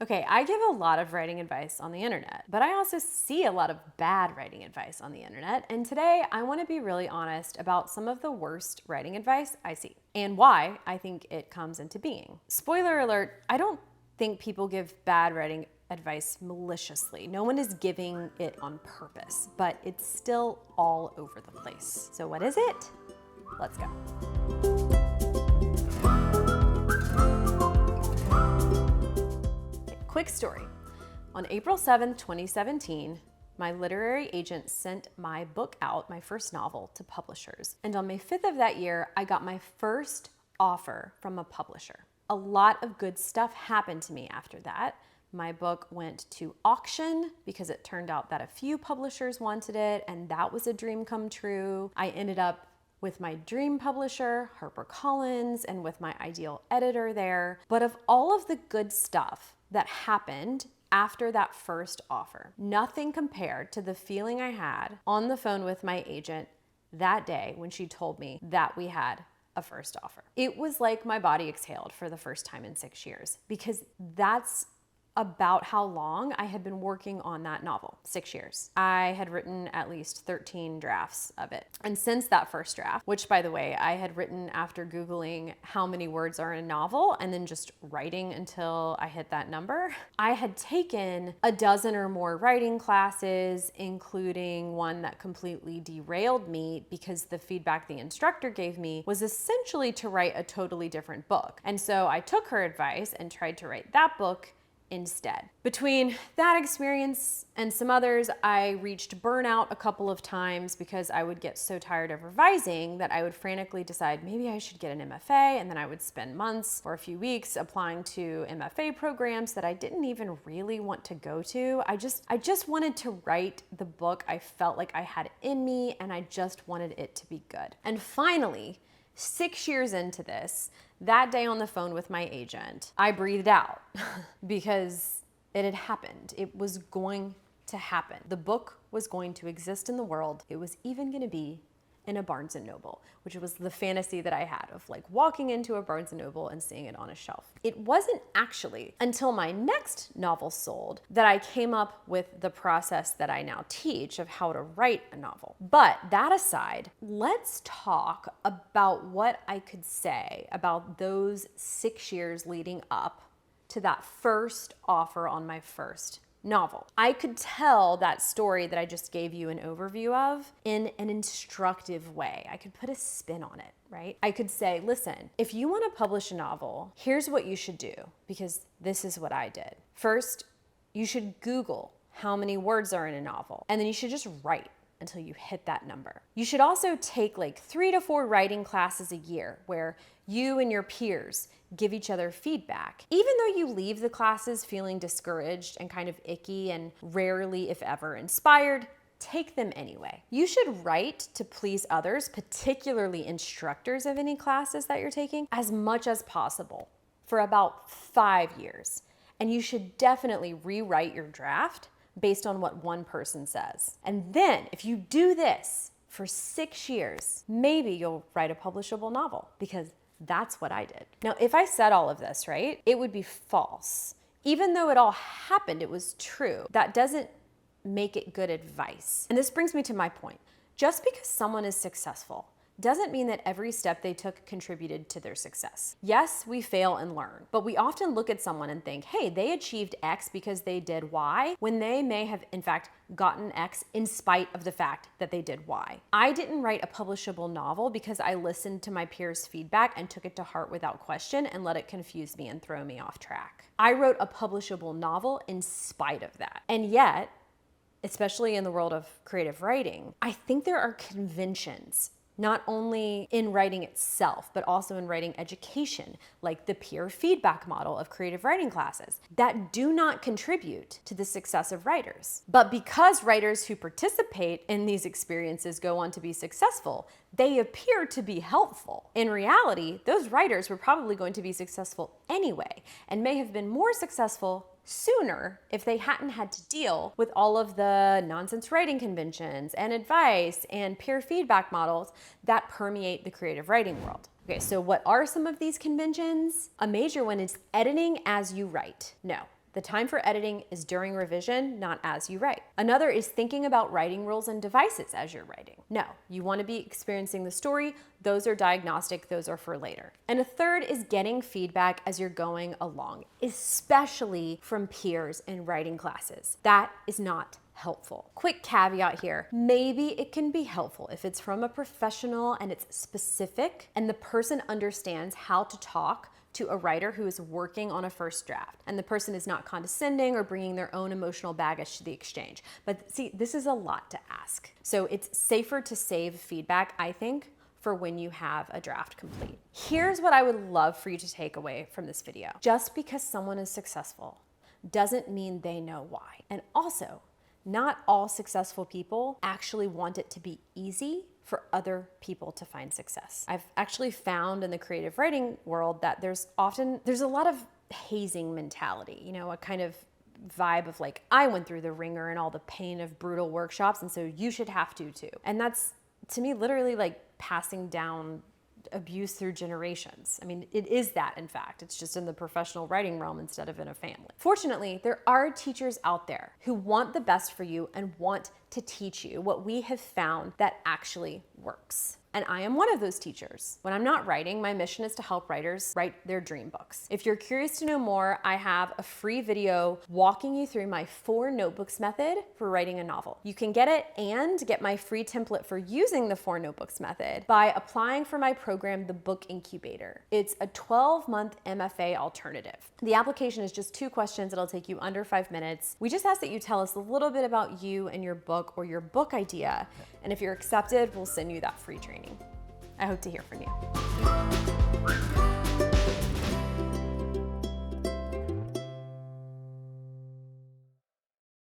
Okay, I give a lot of writing advice on the internet, but I also see a lot of bad writing advice on the internet. And today I want to be really honest about some of the worst writing advice I see and why I think it comes into being. Spoiler alert, I don't think people give bad writing advice maliciously. No one is giving it on purpose, but it's still all over the place. So what is it? Let's go. Quick story. On April 7th, 2017, my literary agent sent my book out, my first novel, to publishers. And on May 5th of that year, I got my first offer from a publisher. A lot of good stuff happened to me after that. My book went to auction because it turned out that a few publishers wanted it, and that was a dream come true. I ended up with my dream publisher, HarperCollins, and with my ideal editor there. But of all of the good stuff that happened after that first offer, nothing compared to the feeling I had on the phone with my agent that day when she told me that we had a first offer. It was like my body exhaled for the first time in 6 years, because that's about how long I had been working on that novel, 6 years. I had written at least 13 drafts of it. And since that first draft, which by the way, I had written after Googling how many words are in a novel and then just writing until I hit that number, I had taken a dozen or more writing classes, including one that completely derailed me because the feedback the instructor gave me was essentially to write a totally different book. And so I took her advice and tried to write that book instead. Between that experience and some others, I reached burnout a couple of times because I would get so tired of revising that I would frantically decide maybe I should get an MFA, and then I would spend months or a few weeks applying to MFA programs that I didn't even really want to go to. I just wanted to write the book I felt like I had in me, and I just wanted it to be good. And finally, 6 years into this, that day on the phone with my agent, I breathed out because it had happened. It was going to happen. The book was going to exist in the world. It was even going to be in a Barnes & Noble, which was the fantasy that I had of like walking into a Barnes & Noble and seeing it on a shelf. It wasn't actually until my next novel sold that I came up with the process that I now teach of how to write a novel. But that aside, let's talk about what I could say about those 6 years leading up to that first offer on my first novel. I could tell that story that I just gave you an overview of in an instructive way. I could put a spin on it, right? I could say, listen, if you want to publish a novel, here's what you should do, because this is what I did. First, you should Google how many words are in a novel, and then you should just write until you hit that number. You should also take like 3 to 4 writing classes a year where you and your peers give each other feedback. Even though you leave the classes feeling discouraged and kind of icky and rarely, if ever, inspired, take them anyway. You should write to please others, particularly instructors of any classes that you're taking, as much as possible for about 5 years. And you should definitely rewrite your draft based on what one person says. And then if you do this for 6 years, maybe you'll write a publishable novel, because that's what I did. Now, if I said all of this, right, it would be false. Even though it all happened, it was true. That doesn't make it good advice. And this brings me to my point. Just because someone is successful doesn't mean that every step they took contributed to their success. Yes, we fail and learn, but we often look at someone and think, hey, they achieved X because they did Y, when they may have, in fact, gotten X in spite of the fact that they did Y. I didn't write a publishable novel because I listened to my peers' feedback and took it to heart without question and let it confuse me and throw me off track. I wrote a publishable novel in spite of that. And yet, especially in the world of creative writing, I think there are conventions, not only in writing itself, but also in writing education, like the peer feedback model of creative writing classes, that do not contribute to the success of writers. But because writers who participate in these experiences go on to be successful, they appear to be helpful. In reality, those writers were probably going to be successful anyway, and may have been more successful sooner if they hadn't had to deal with all of the nonsense writing conventions and advice and peer feedback models that permeate the creative writing world. Okay, so what are some of these conventions? A major one is editing as you write. No, The time for editing is during revision, not as you write. Another is thinking about writing rules and devices as you're writing. No, you want to be experiencing the story. Those are diagnostic, those are for later. And a third is getting feedback as you're going along, especially from peers in writing classes. That is not helpful. Quick caveat here, maybe it can be helpful if it's from a professional and it's specific and the person understands how to talk to a writer who is working on a first draft and the person is not condescending or bringing their own emotional baggage to the exchange. But see, this is a lot to ask. So it's safer to save feedback, I think, for when you have a draft complete. Here's what I would love for you to take away from this video. Just because someone is successful doesn't mean they know why. And also, not all successful people actually want it to be easy for other people to find success. I've actually found in the creative writing world that there's a lot of hazing mentality, you know, a kind of vibe of like, I went through the ringer and all the pain of brutal workshops, and so you should have to too. And that's, to me, literally like passing down abuse through generations. I mean, it is that, in fact. It's just in the professional writing realm instead of in a family. Fortunately, there are teachers out there who want the best for you and want to teach you what we have found that actually works. And I am one of those teachers. When I'm not writing, my mission is to help writers write their dream books. If you're curious to know more, I have a free video walking you through my 4 notebooks method for writing a novel. You can get it and get my free template for using the 4 notebooks method by applying for my program, the Book Incubator. It's a 12-month MFA alternative. The application is just 2 questions. It'll take you under 5 minutes. We just ask that you tell us a little bit about you and your book or your book idea. And if you're accepted, we'll send you that free training. I hope to hear from you.